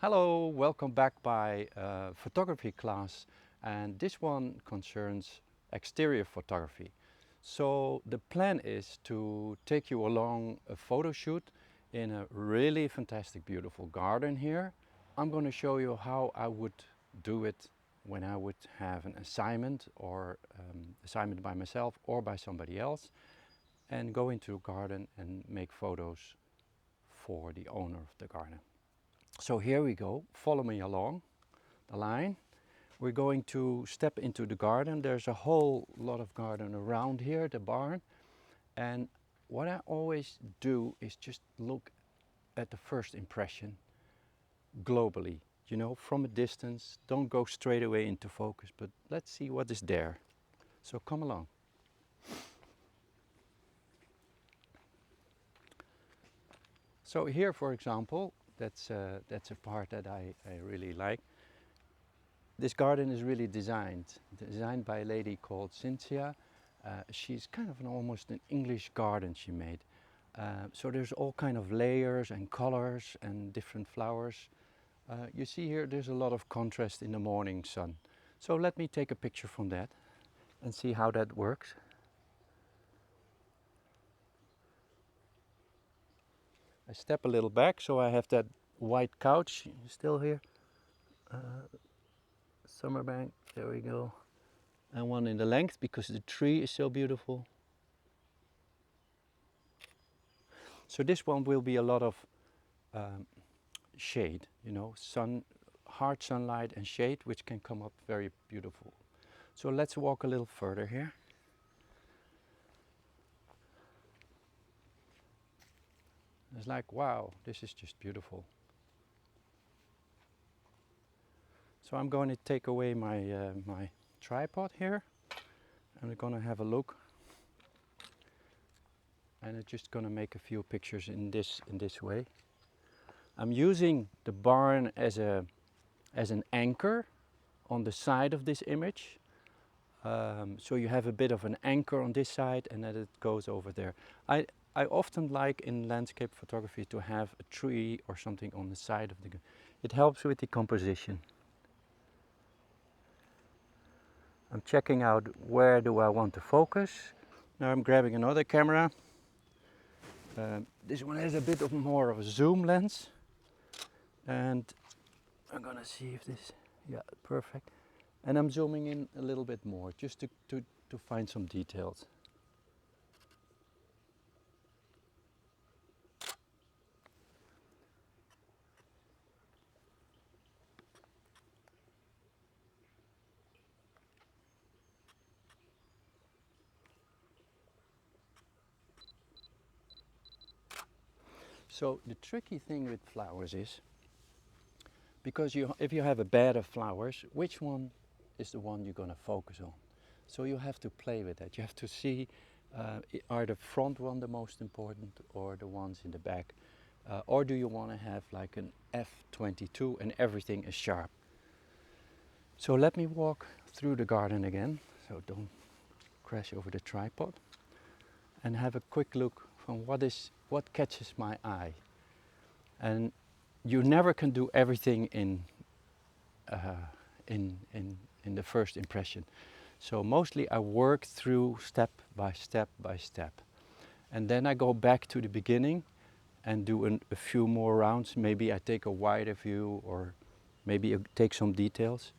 Hello, welcome back by photography class, and this one concerns exterior photography. So the plan is to take you along a photo shoot in a really fantastic beautiful garden here. I'm going to show you how I would do it when I would have an assignment or assignment by myself or by somebody else, and go into a garden and make photos for the owner of the garden. So here we go, follow me along the line. We're going to step into the garden. There's a whole lot of garden around here, the barn. And what I always do is just look at the first impression globally, you know, from a distance. Don't go straight away into focus, but let's see what is there. So come along. So here, for example, that's a part that I really like. This garden is really designed by a lady called Cynthia. She's kind of almost an English garden she made. So there's all kind of layers and colors and different flowers. You see here there's a lot of contrast in the morning sun. So let me take a picture from that and see how that works. I step a little back so I have that white couch still here. Summer bank, there we go. And one in the length because the tree is so beautiful. So this one will be a lot of shade, you know, hard sunlight and shade, which can come up very beautiful. So let's walk a little further here. It's like, wow, this is just beautiful. So I'm going to take away my tripod here, and we're going to have a look. And I'm just going to make a few pictures in this way. I'm using the barn as an anchor on the side of this image. So you have a bit of an anchor on this side and then it goes over there. I often like in landscape photography to have a tree or something on the side of the... It helps with the composition. I'm checking out where do I want to focus. Now I'm grabbing another camera. This one has a bit of more of a zoom lens. And I'm gonna see if this... Yeah, perfect. And I'm zooming in a little bit more just to find some details. So the tricky thing with flowers is, because if you have a bed of flowers, which one is the one you're going to focus on? So you have to play with that. You have to see, are the front one the most important or the ones in the back? Or do you want to have like an F22 and everything is sharp? So let me walk through the garden again, so don't crash over the tripod, and have a quick look from what catches my eye. And you never can do everything in the first impression. So mostly I work through step by step by step. And then I go back to the beginning and do a few more rounds. Maybe I take a wider view or maybe take some details.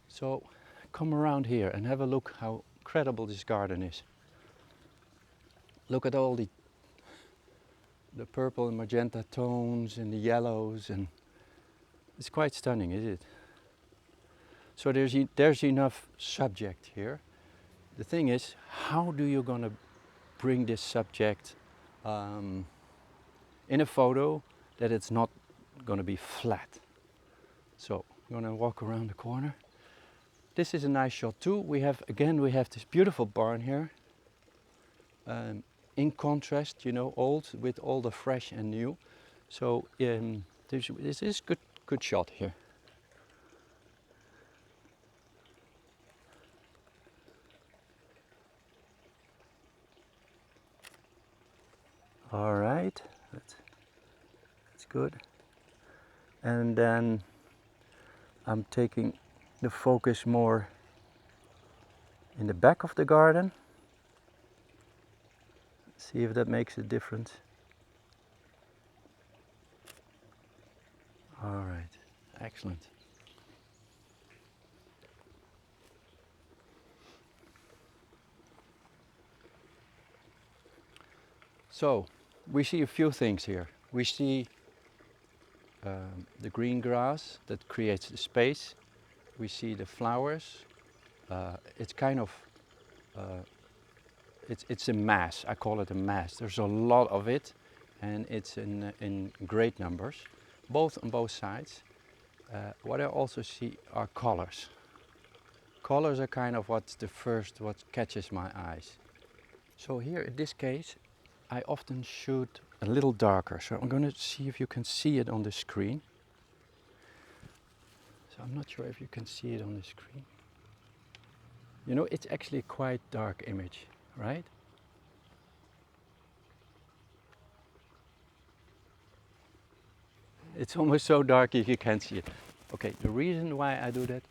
So come around here and have a look how incredible this garden is. Look at all the purple and magenta tones and the yellows, and it's quite stunning, isn't it? So there's enough subject here. The thing is, how do you gonna bring this subject in a photo that it's not gonna be flat? So I'm gonna walk around the corner. This is a nice shot too. We have this beautiful barn here. In contrast, you know, old with all the fresh and new. So this is good shot here. All right, that's good. And then I'm taking the focus more in the back of the garden. See if that makes a difference. All right, excellent. So we see a few things here. We see the green grass that creates the space. We see the flowers. It's kind of it's a mass. I call it a mass. There's a lot of it, and it's in great numbers, both on both sides. What I also see are colors. Colors are kind of what's the first what catches my eyes. So here in this case, I often shoot a little darker. So I'm going to see if you can see it on the screen. So I'm not sure if you can see it on the screen. You know, it's actually a quite dark image, right? It's almost so dark if you can't see it. Okay, the reason why I do that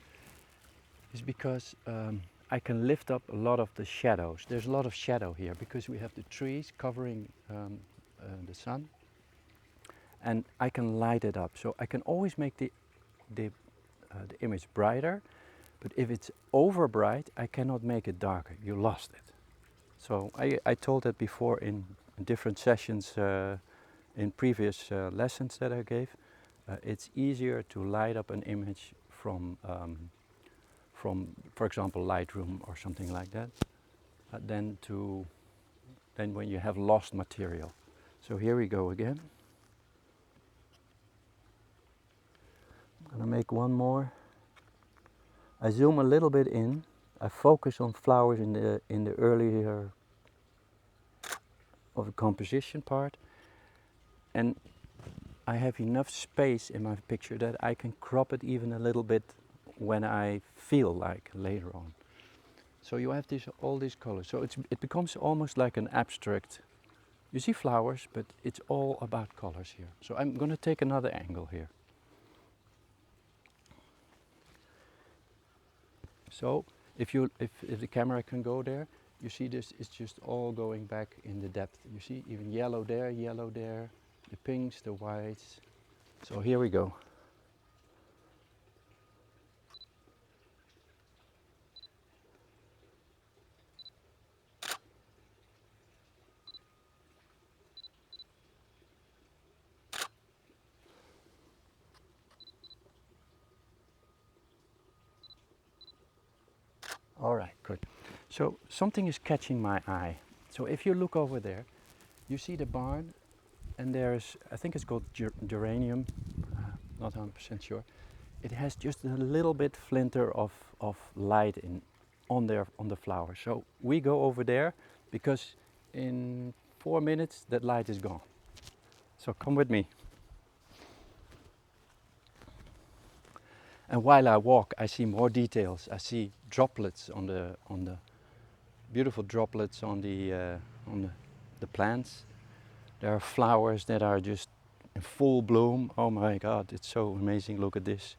is because I can lift up a lot of the shadows. There's a lot of shadow here because we have the trees covering the sun, and I can light it up. So I can always make the image brighter, but if it's over bright, I cannot make it darker. You lost it. So I told that before in different sessions in previous lessons that I gave. It's easier to light up an image from, for example, Lightroom or something like that, than when you have lost material. So here we go again. I'm gonna make one more. I zoom a little bit in. I focus on flowers in the earlier of the composition part, and I have enough space in my picture that I can crop it even a little bit when I feel like later on. So you have all these colors. So it becomes almost like an abstract. You see flowers, but it's all about colors here. So I'm going to take another angle here. So if the camera can go there, you see this is just all going back in the depth. You see even yellow there, the pinks, the whites. So here we go. All right, good. So something is catching my eye. So if you look over there, you see the barn, and there's, I think it's called geranium, not 100% sure. It has just a little bit flinter of light on the flower. So we go over there because in 4 minutes that light is gone. So come with me. And while I walk, I see more details. I see droplets on the beautiful droplets on the plants. There are flowers that are just in full bloom. Oh my God, it's so amazing. Look at this.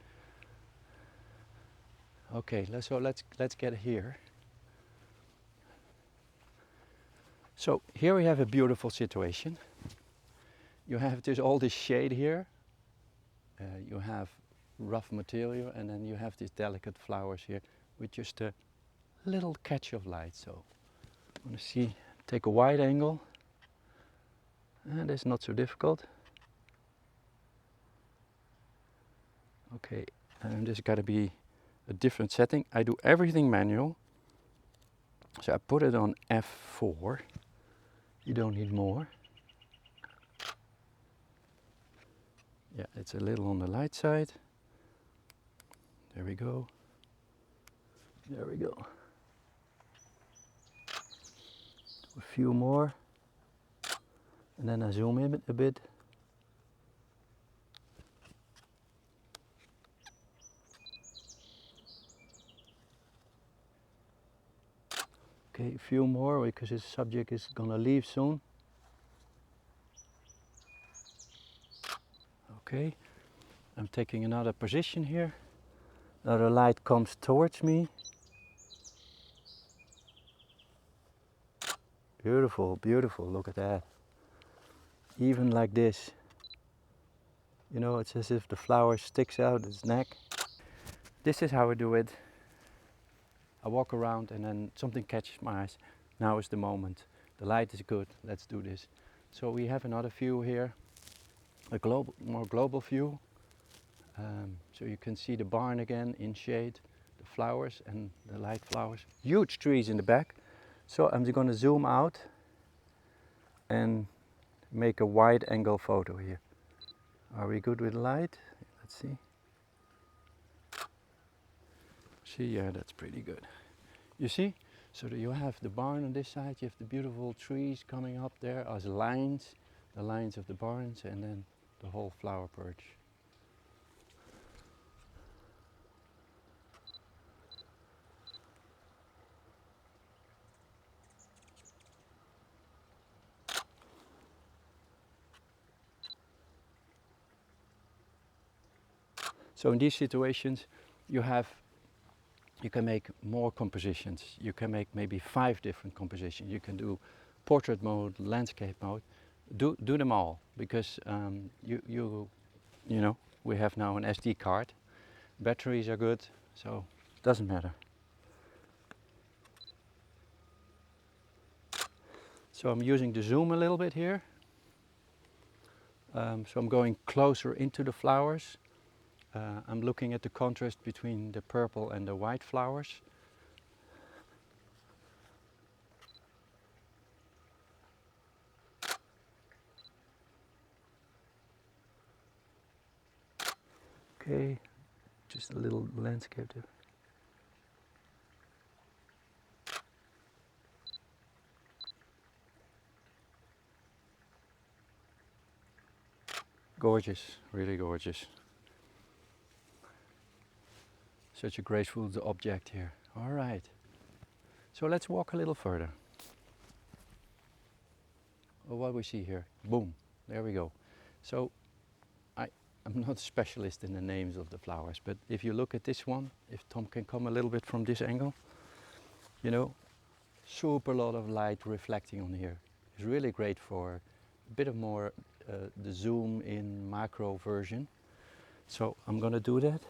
Okay, let's get here. So here we have a beautiful situation. You have all this shade here. You have rough material, and then you have these delicate flowers here with just a little catch of light. So I'm gonna take a wide angle, and that's not so difficult. Okay, and this got to be a different setting. I do everything manual. So I put it on F4. You don't need more. Yeah, it's a little on the light side. There we go. There we go. A few more. And then I zoom in a bit. Okay, a few more because this subject is gonna leave soon. Okay, I'm taking another position here. Now the light comes towards me. Beautiful, beautiful, look at that. Even like this. You know, it's as if the flower sticks out its neck. This is how I do it. I walk around and then something catches my eyes. Now is the moment. The light is good, let's do this. So we have another view here, a more global view. So you can see the barn again in shade, the flowers and the light flowers. Huge trees in the back. So I'm going to zoom out and make a wide angle photo here. Are we good with light? Let's see. See, yeah, that's pretty good. You see? So that you have the barn on this side, you have the beautiful trees coming up there as lines, the lines of the barns, and then the whole flower perch. So in these situations, you can make more compositions. You can make maybe 5 different compositions. You can do portrait mode, landscape mode. Do them all, because you know, we have now an SD card. Batteries are good, so it doesn't matter. So I'm using the zoom a little bit here. So I'm going closer into the flowers. I'm looking at the contrast between the purple and the white flowers. Okay, just a little landscape there. Gorgeous, really gorgeous. Such a graceful object here. All right, so let's walk a little further. Oh, what we see here, boom, there we go. So I'm not a specialist in the names of the flowers, but if you look at this one, if Tom can come a little bit from this angle, you know, super lot of light reflecting on here. It's really great for a bit of more the zoom in macro version. So I'm gonna do that,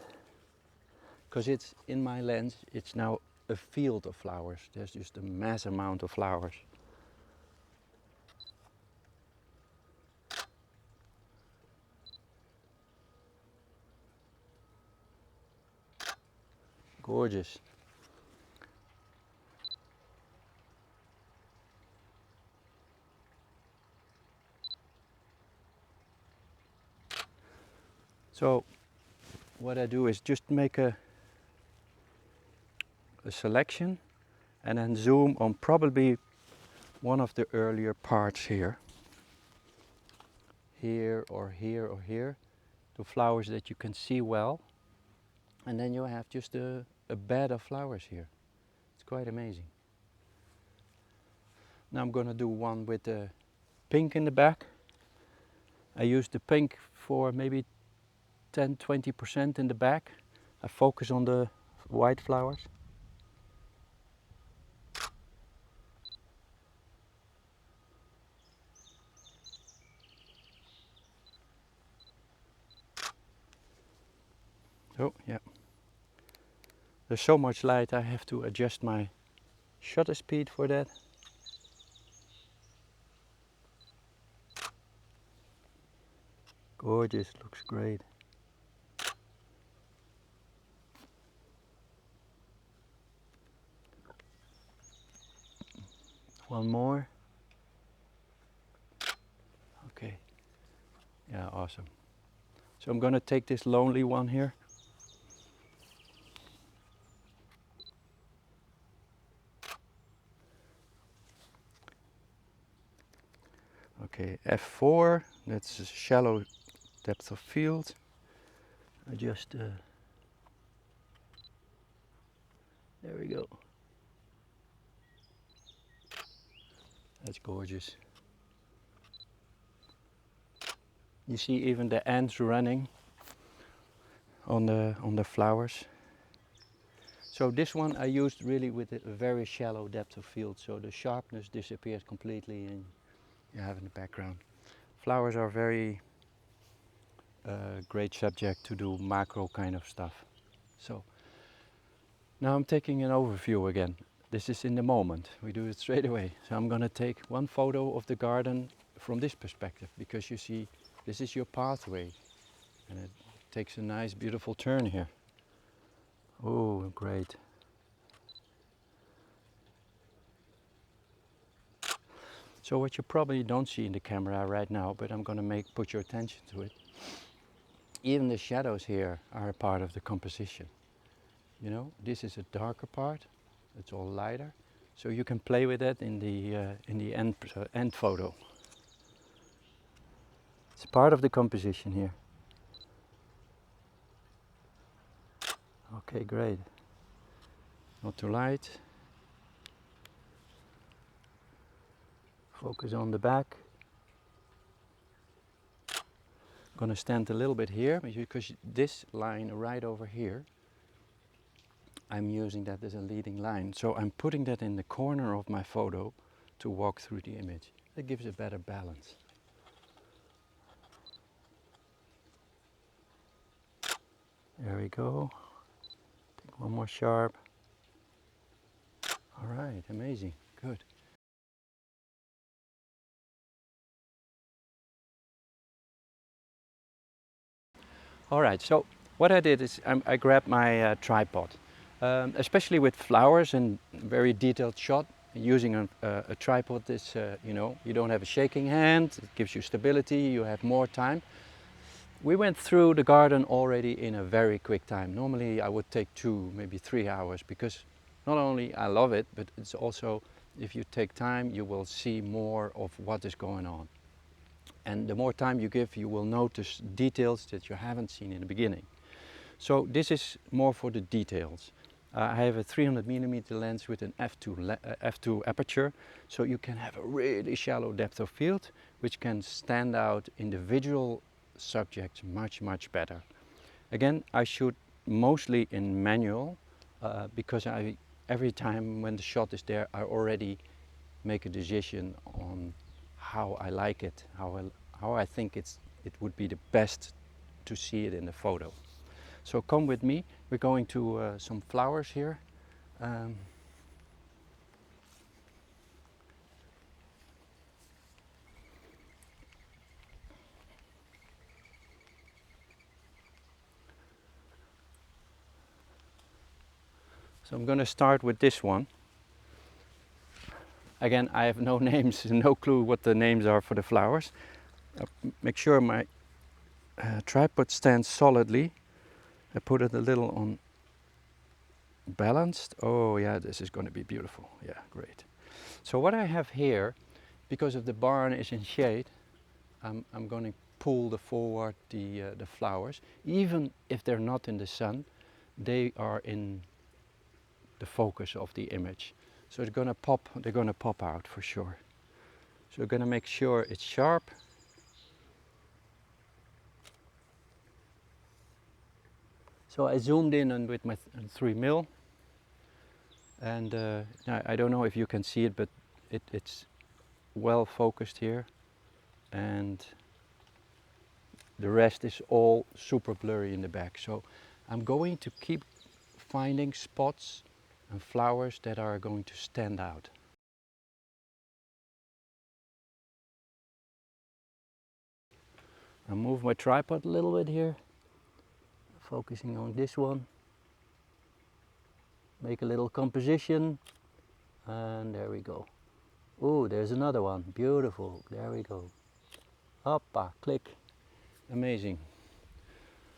because it's in my lens, it's now a field of flowers. There's just a mass amount of flowers. Gorgeous. So what I do is just make a selection and then zoom on probably one of the earlier parts here. Here or here or here. The flowers that you can see well. And then you have just a bed of flowers here. It's quite amazing. Now I'm going to do one with the pink in the back. I use the pink for maybe 10–20% in the back. I focus on the white flowers. Oh, yeah. There's so much light, I have to adjust my shutter speed for that. Gorgeous, looks great. One more. Okay. Yeah, awesome. So I'm gonna take this lonely one here. Okay, F4, that's a shallow depth of field. I just, there we go. That's gorgeous. You see even the ants running. on the flowers. So this one I used really with a very shallow depth of field, so the sharpness disappears completely and you have in the background. Flowers are very great subject to do macro kind of stuff. So now I'm taking an overview again. This is in the moment, we do it straight away. So I'm gonna take one photo of the garden from this perspective, because you see this is your pathway and it takes a nice beautiful turn here. Oh, great. So what you probably don't see in the camera right now, but I'm gonna put your attention to it. Even the shadows here are a part of the composition. You know, this is a darker part, it's all lighter. So you can play with that in the end photo. It's part of the composition here. Okay, great. Not too light. Focus on the back. I'm gonna stand a little bit here because this line right over here, I'm using that as a leading line. So I'm putting that in the corner of my photo to walk through the image. That gives a better balance. There we go. Take one more sharp. All right, amazing, good. All right, so what I did is I grabbed my tripod. Especially with flowers and very detailed shot, using a tripod is, you know, you don't have a shaking hand, it gives you stability, you have more time. We went through the garden already in a very quick time. Normally I would take 2, maybe 3 hours, because not only I love it, but it's also, if you take time, you will see more of what is going on. And the more time you give, you will notice details that you haven't seen in the beginning. So this is more for the details. I have a 300mm lens with an f2 aperture, so you can have a really shallow depth of field, which can stand out individual subjects much better. Again, I shoot mostly in manual, because every time when the shot is there, I already make a decision on how I like it, how I think it would be the best to see it in the photo. So come with me, we're going to some flowers here. So I'm going to start with this one. Again, I have no names, no clue what the names are for the flowers. Make sure my tripod stands solidly. I put it a little on balanced. Oh yeah, this is going to be beautiful. Yeah, great. So what I have here, because of the barn is in shade, I'm going to pull forward the flowers. Even if they're not in the sun, they are in the focus of the image. So they're going to pop out for sure. So we're going to make sure it's sharp. So I zoomed in and with my 3mm, and I don't know if you can see it, but it's well focused here, and the rest is all super blurry in the back. So I'm going to keep finding spots and flowers that are going to stand out. I'll move my tripod a little bit here, focusing on this one. Make a little composition, and there we go. Oh, there's another one, beautiful, there we go. Hoppa, click, amazing.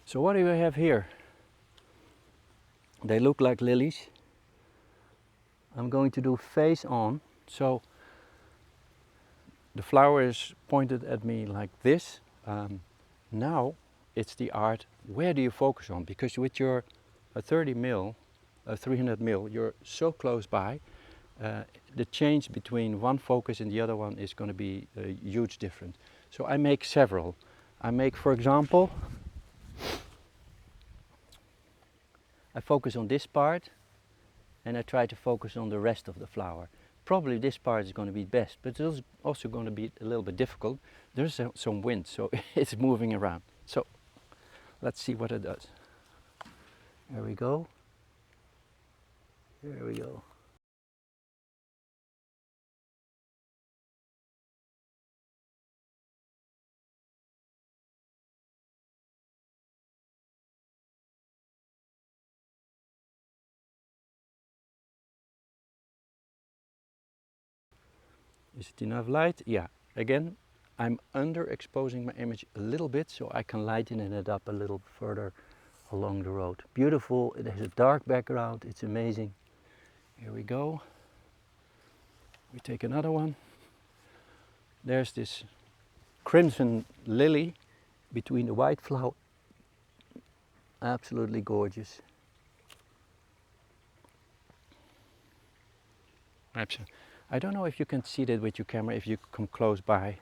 So what do we have here? They look like lilies. I'm going to do face on, so the flower is pointed at me like this. Now it's the art, where do you focus on? Because with your 30mm, 300mm, you're so close by, the change between one focus and the other one is going to be a huge difference. So I make several. I make, for example, I focus on this part and I try to focus on the rest of the flower. Probably this part is going to be best, but it's also going to be a little bit difficult. There's some wind, so it's moving around. So let's see what it does. There we go. There we go. Is it enough light? Yeah. Again, I'm underexposing my image a little bit so I can lighten it up a little further along the road. Beautiful. It has a dark background. It's amazing. Here we go. We take another one. There's this crimson lily between the white flower. Absolutely gorgeous. Absolutely. I don't know if you can see that with your camera if you come close by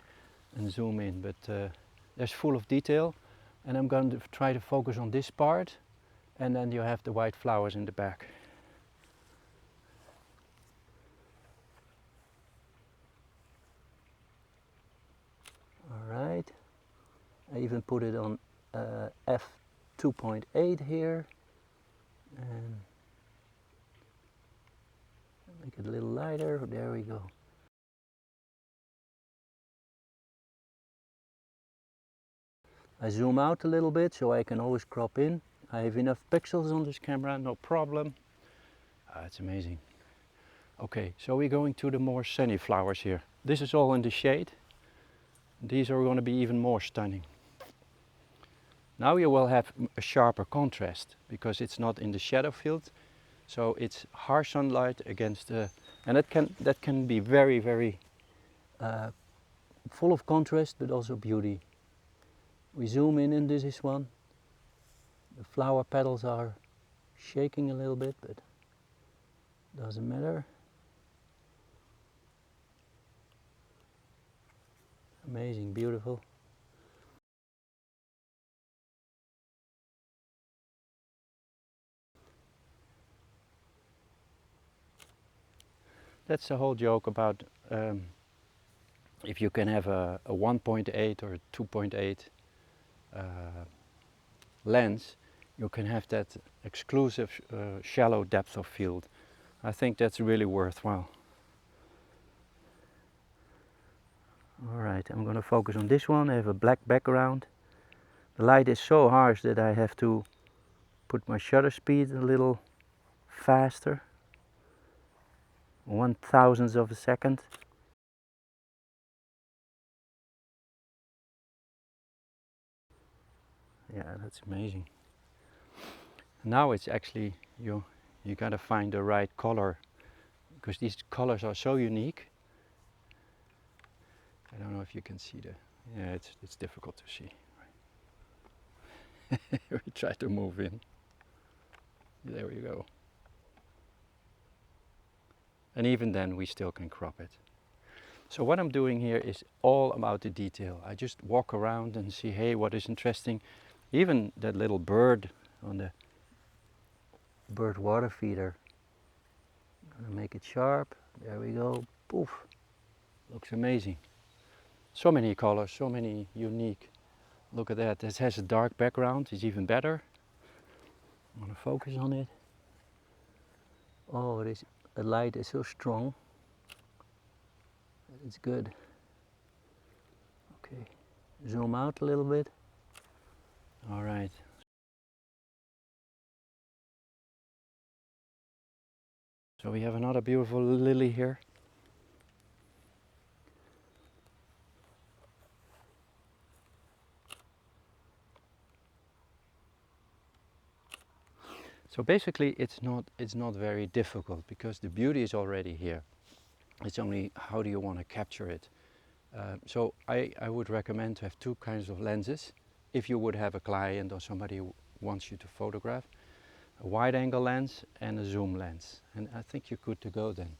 and zoom in, but there's full of detail, and I'm going to try to focus on this part, and then you have the white flowers in the back. All right. I even put it on f2.8 here, and make it a little lighter. There we go. I zoom out a little bit so I can always crop in. I have enough pixels on this camera, no problem. It's amazing. Okay, so we're going to the more sunny flowers here. This is all in the shade. These are going to be even more stunning. Now you will have a sharper contrast because it's not in the shadow field, so it's harsh sunlight against the, and that can be very full of contrast but also beauty. We zoom in this one. The flower petals are shaking a little bit, but doesn't matter. Amazing, beautiful. That's the whole joke about if you can have a 1.8 or a 2.8 lens, you can have that exclusive shallow depth of field. I think that's really worthwhile. Alright, I'm going to focus on this one. I have a black background. The light is so harsh that I have to put my shutter speed a little faster. 1/1000th of a second. Yeah, that's amazing. Now it's actually, you gotta find the right color, because these colors are so unique. I don't know if you can see the, yeah, it's difficult to see. We try to move in. There we go. And even then we still can crop it. So what I'm doing here is all about the detail. I just walk around and see, hey, what is interesting. Even that little bird on the bird water feeder. I'm gonna make it sharp. There we go. Poof. Looks amazing. So many colors, so many unique. Look at that. This has a dark background. It's even better. I'm gonna focus on it. Oh, the light is so strong. It's good. Okay. Zoom out a little bit. All right. So we have another beautiful lily here. So basically it's not very difficult because the beauty is already here. It's only how do you want to capture it. So I would recommend to have two kinds of lenses if you would have a client or somebody who wants you to photograph. A wide angle lens and a zoom lens, and I think you're good to go then.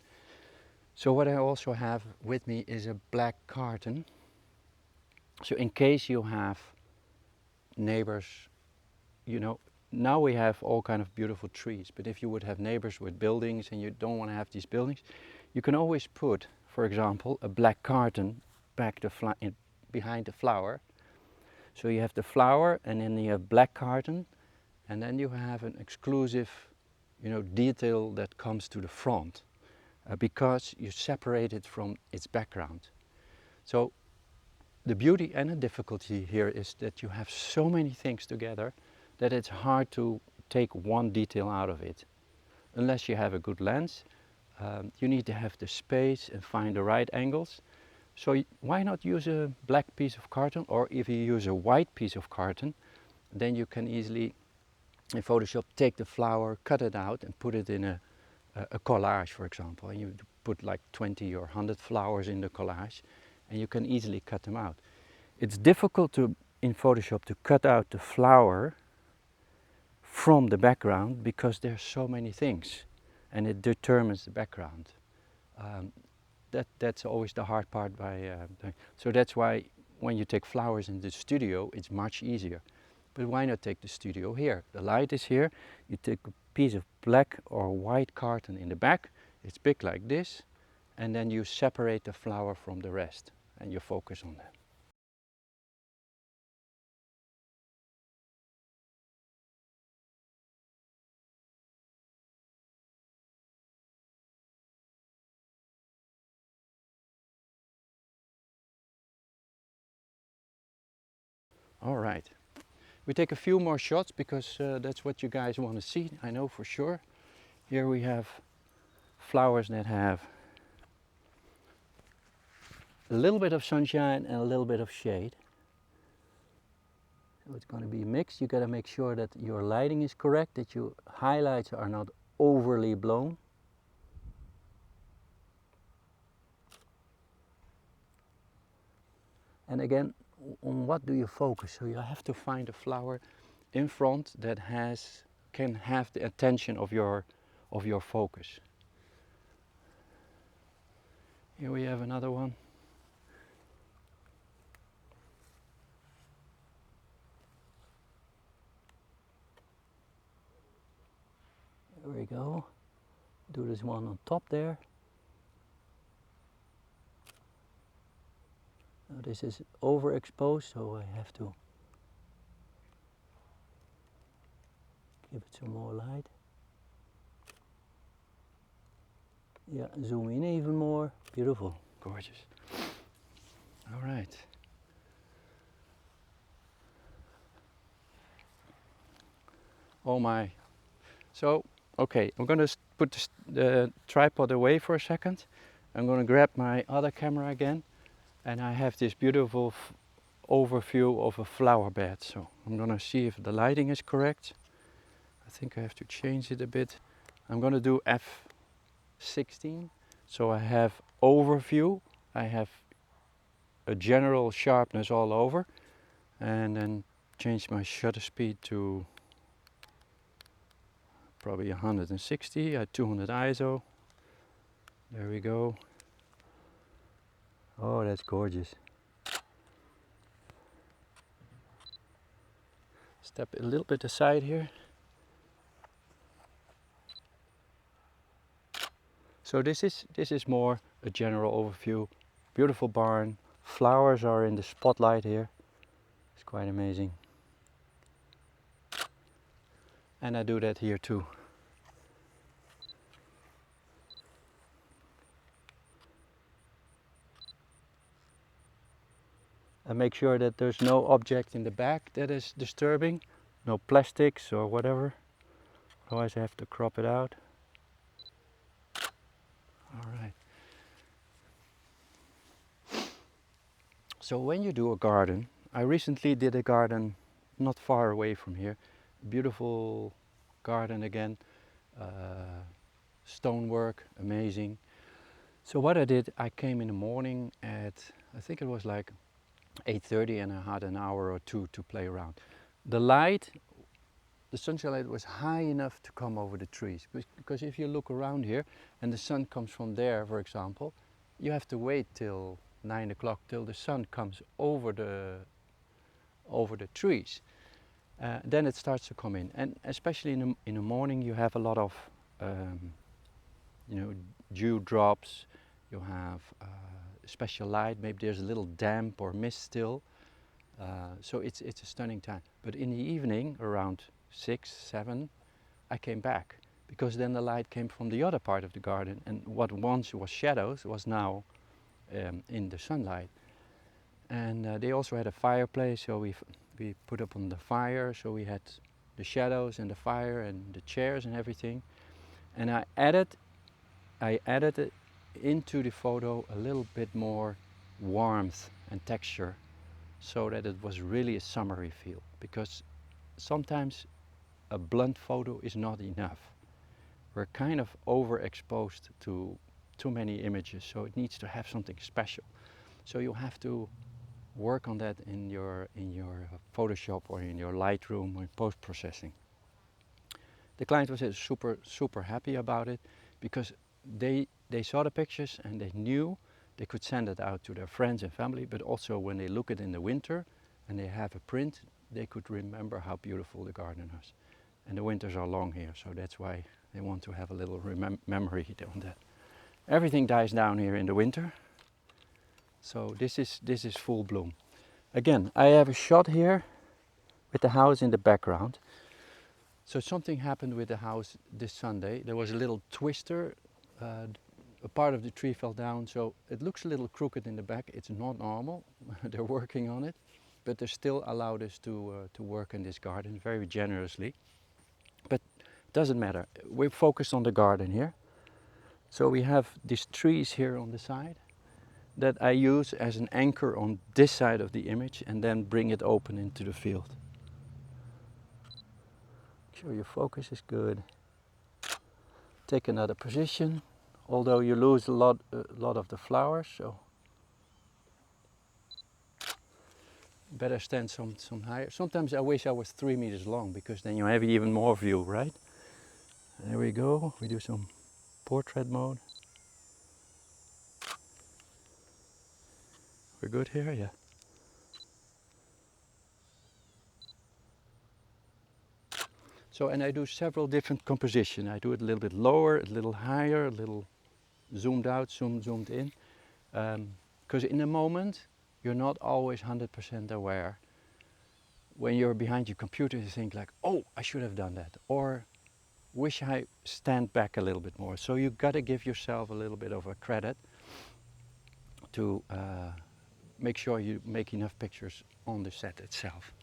So what I also have with me is a black carton. So in case you have neighbors, you know, now we have all kind of beautiful trees, but if you would have neighbors with buildings and you don't want to have these buildings, you can always put, for example, a black carton behind the flower. So you have the flower and then you have black carton, and then you have an exclusive, detail that comes to the front because you separate it from its background. So the beauty and the difficulty here is that you have so many things together that it's hard to take one detail out of it. Unless you have a good lens, you need to have the space and find the right angles. So why not use a black piece of carton, or if you use a white piece of carton, then you can easily in Photoshop take the flower, cut it out and put it in a collage, for example. And you put like 20 or 100 flowers in the collage and you can easily cut them out. It's difficult in Photoshop to cut out the flower from the background because there's so many things and it determines the background. That's always the hard part so that's why when you take flowers in the studio it's much easier. But why not take the studio here? The light is here, you take a piece of black or white carton in the back, it's big like this, and then you separate the flower from the rest and you focus on that. All right, we take a few more shots because that's what you guys want to see, I know for sure. Here we have flowers that have a little bit of sunshine and a little bit of shade. So it's going to be mixed. You got to make sure that your lighting is correct, that your highlights are not overly blown. And again, on what do you focus? So you have to find a flower in front that can have the attention of your focus. Here we have another one. There we go. Do this one on top there. Now this is overexposed, so I have to give it some more light. Yeah, zoom in even more. Beautiful, gorgeous. All right. Oh my. So, okay, I'm going to put the tripod away for a second. I'm going to grab my other camera again, and I have this beautiful overview of a flower bed. So I'm going to see if the lighting is correct. I think I have to change it a bit. I'm going to do F16. So I have overview, I have a general sharpness all over, and then change my shutter speed to probably 160 at 200 ISO. There we go. Oh, that's gorgeous. Step a little bit aside here. So this is more a general overview. Beautiful barn. Flowers are in the spotlight here. It's quite amazing. And I do that here too. And make sure that there's no object in the back that is disturbing. No plastics or whatever. Otherwise I have to crop it out. All right. So when you do a garden, I recently did a garden not far away from here. Beautiful garden again, stonework, amazing. So what I did, I came in the morning at, I think it was like 8:30, and I had an hour or two to play around. The light, the sunshine light was high enough to come over the trees, because if you look around here and the sun comes from there, for example, you have to wait till 9 o'clock till the sun comes over the trees. Then it starts to come in, and especially in the morning you have a lot of um, you know, dew drops, you have special light, maybe there's a little damp or mist still, so it's a stunning time. But in the evening around 6, 7 I came back, because then the light came from the other part of the garden, and what once was shadows was now in the sunlight. And they also had a fireplace, so we put up on the fire, so we had the shadows and the fire and the chairs and everything. And I added it into the photo a little bit more warmth and texture, so that it was really a summery feel, because sometimes a blunt photo is not enough. We're kind of overexposed to too many images, so it needs to have something special. So you have to work on that in your Photoshop or in your Lightroom or in post-processing. The client was super happy about it, because they saw the pictures and they knew they could send it out to their friends and family, but also when they look at it in the winter and they have a print, they could remember how beautiful the garden is. And the winters are long here, so that's why they want to have a little memory on that. Everything dies down here in the winter, so this is full bloom. Again, I have a shot here with the house in the background. So something happened with the house this Sunday. There was a little twister, a part of the tree fell down, so it looks a little crooked in the back. It's not normal, they're working on it, but they still allowed us to work in this garden very generously. But it doesn't matter, we're focused on the garden here. So we have these trees here on the side that I use as an anchor on this side of the image, and then bring it open into the field. Make sure your focus is good. Take another position, although you lose a lot of the flowers, so better stand some higher. Sometimes I wish I was 3 meters long, because then you have even more view, right? There we go, we do some portrait mode. We're good here, yeah. So, and I do several different composition. I do it a little bit lower, a little higher, a little zoomed out, zoomed in. Because in the moment, you're not always 100% aware. When you're behind your computer, you think like, oh, I should have done that. Or wish I stand back a little bit more. So you gotta give yourself a little bit of a credit to make sure you make enough pictures on the set itself.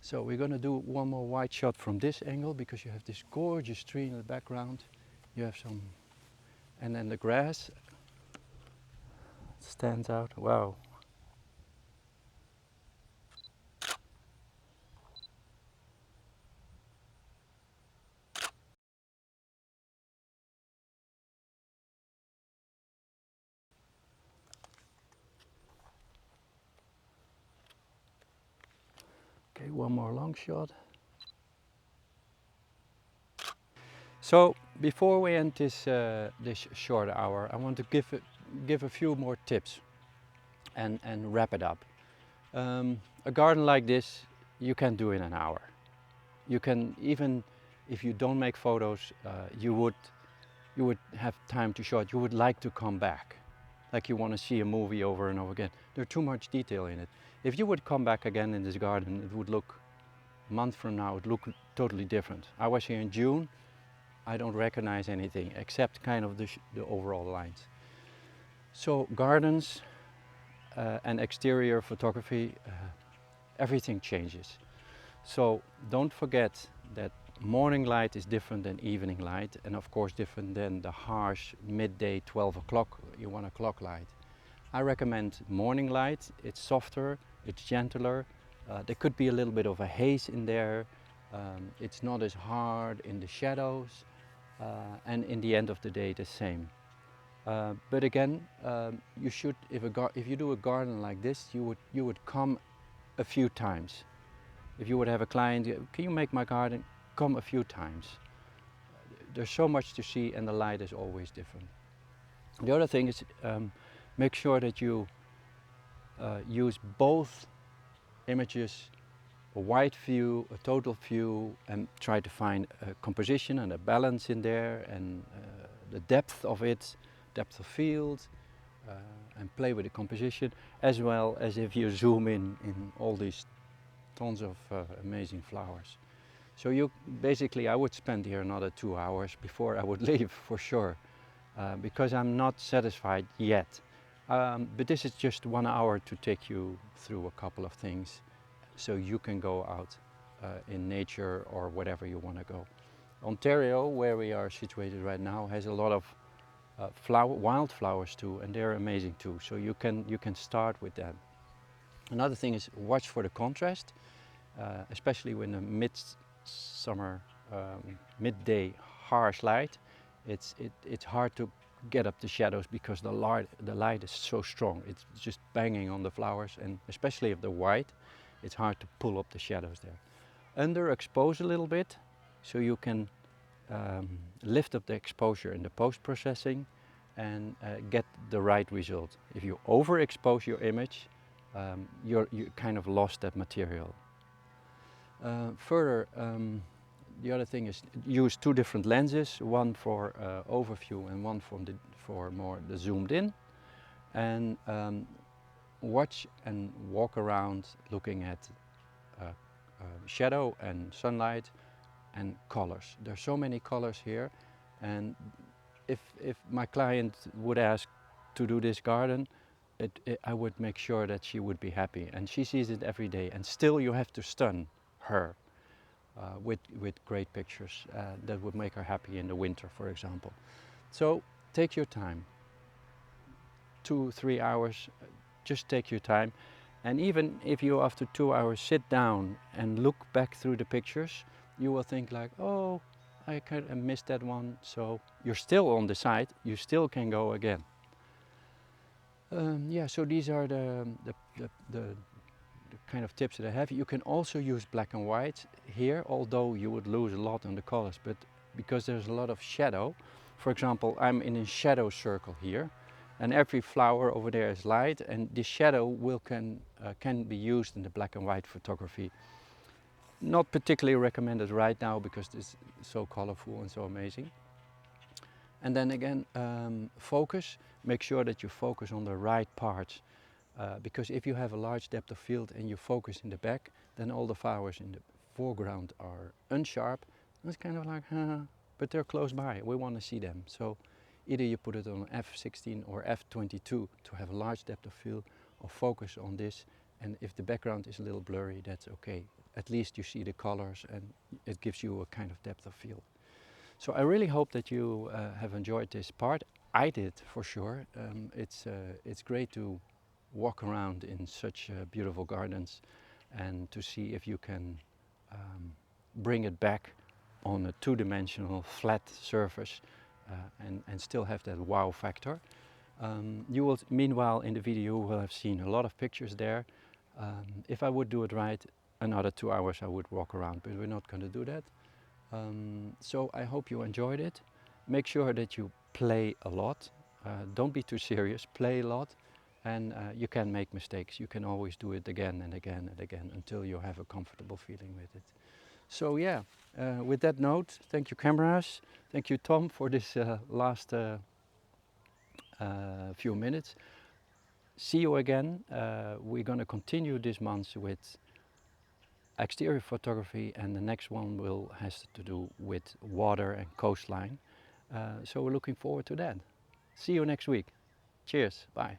So we're gonna do one more wide shot from this angle, because you have this gorgeous tree in the background. You have some, and then the grass stands out. Wow. Okay, one more long shot. So before we end this short hour, I want to give a few more tips and wrap it up. A garden like this, you can do in an hour. You can, even if you don't make photos, you would have time to show it. You would like to come back, like you want to see a movie over and over again. There's too much detail in it. If you would come back again in this garden, it would look, a month from now, it would look totally different. I was here in June. I don't recognize anything except kind of the overall lines. So gardens and exterior photography, everything changes. So don't forget that morning light is different than evening light, and of course different than the harsh midday 12 o'clock, 1 o'clock light. I recommend morning light. It's softer, it's gentler. There could be a little bit of a haze in there. It's not as hard in the shadows, and in the end of the day the same. But again, you should, if you do a garden like this, you would come a few times. If you would have a client, can you make my garden? Come a few times. There's so much to see, and the light is always different. The other thing is, make sure that you use both images a wide view, a total view, and try to find a composition and a balance in there, and the depth of it, depth of field, and play with the composition, as well as if you zoom in all these tons of amazing flowers. So you basically, I would spend here another 2 hours before I would leave for sure, because I'm not satisfied yet. But this is just 1 hour to take you through a couple of things, so you can go out in nature or whatever you want to go. Ontario, where we are situated right now, has a lot of wildflowers too, and they're amazing too. So you can start with that. Another thing is watch for the contrast, especially when the midsummer, midday harsh light. It's hard to get up the shadows because the light is so strong. It's just banging on the flowers, and especially if they're white, it's hard to pull up the shadows there. Underexpose a little bit, so you can lift up the exposure in the post-processing and get the right result. If you overexpose your image, you kind of lost that material. Further, the other thing is use 2 different lenses, one for overview and one for more the zoomed in, and watch and walk around looking at shadow and sunlight and colors. There's so many colors here, and if my client would ask to do this garden, I would make sure that she would be happy, and she sees it every day, and still you have to stun her with great pictures that would make her happy in the winter, for example. So take your time, 2-3 hours, just take your time. And even if you after 2 hours sit down and look back through the pictures, you will think like, oh, I kind of missed that one. So you're still on the site, you still can go again. Yeah, so these are the kind of tips that I have. You can also use black and white here, although you would lose a lot on the colors, but because there's a lot of shadow. For example, I'm in a shadow circle here, and every flower over there is light, and this shadow can be used in the black and white photography. Not particularly recommended right now because it's so colorful and so amazing. And then again, focus. Make sure that you focus on the right parts, because if you have a large depth of field and you focus in the back, then all the flowers in the foreground are unsharp. It's kind of like, but they're close by, we want to see them. So either you put it on f16 or f22 to have a large depth of field, or focus on this, and if the background is a little blurry, that's okay. At least you see the colors and it gives you a kind of depth of field. So I really hope that you have enjoyed this part. I did, for sure. It's great to walk around in such beautiful gardens and to see if you can bring it back on a 2-dimensional flat surface and still have that wow factor. You will, meanwhile, in the video you will have seen a lot of pictures there. If I would do it right, another 2 hours I would walk around, but we're not going to do that. So I hope you enjoyed it. Make sure that you play a lot. Don't be too serious, play a lot. And you can make mistakes. You can always do it again and again and again until you have a comfortable feeling with it. So yeah, with that note, thank you cameras. Thank you Tom for this last few minutes. See you again. We're going to continue this month with exterior photography, and the next one has to do with water and coastline. So we're looking forward to that. See you next week. Cheers. Bye.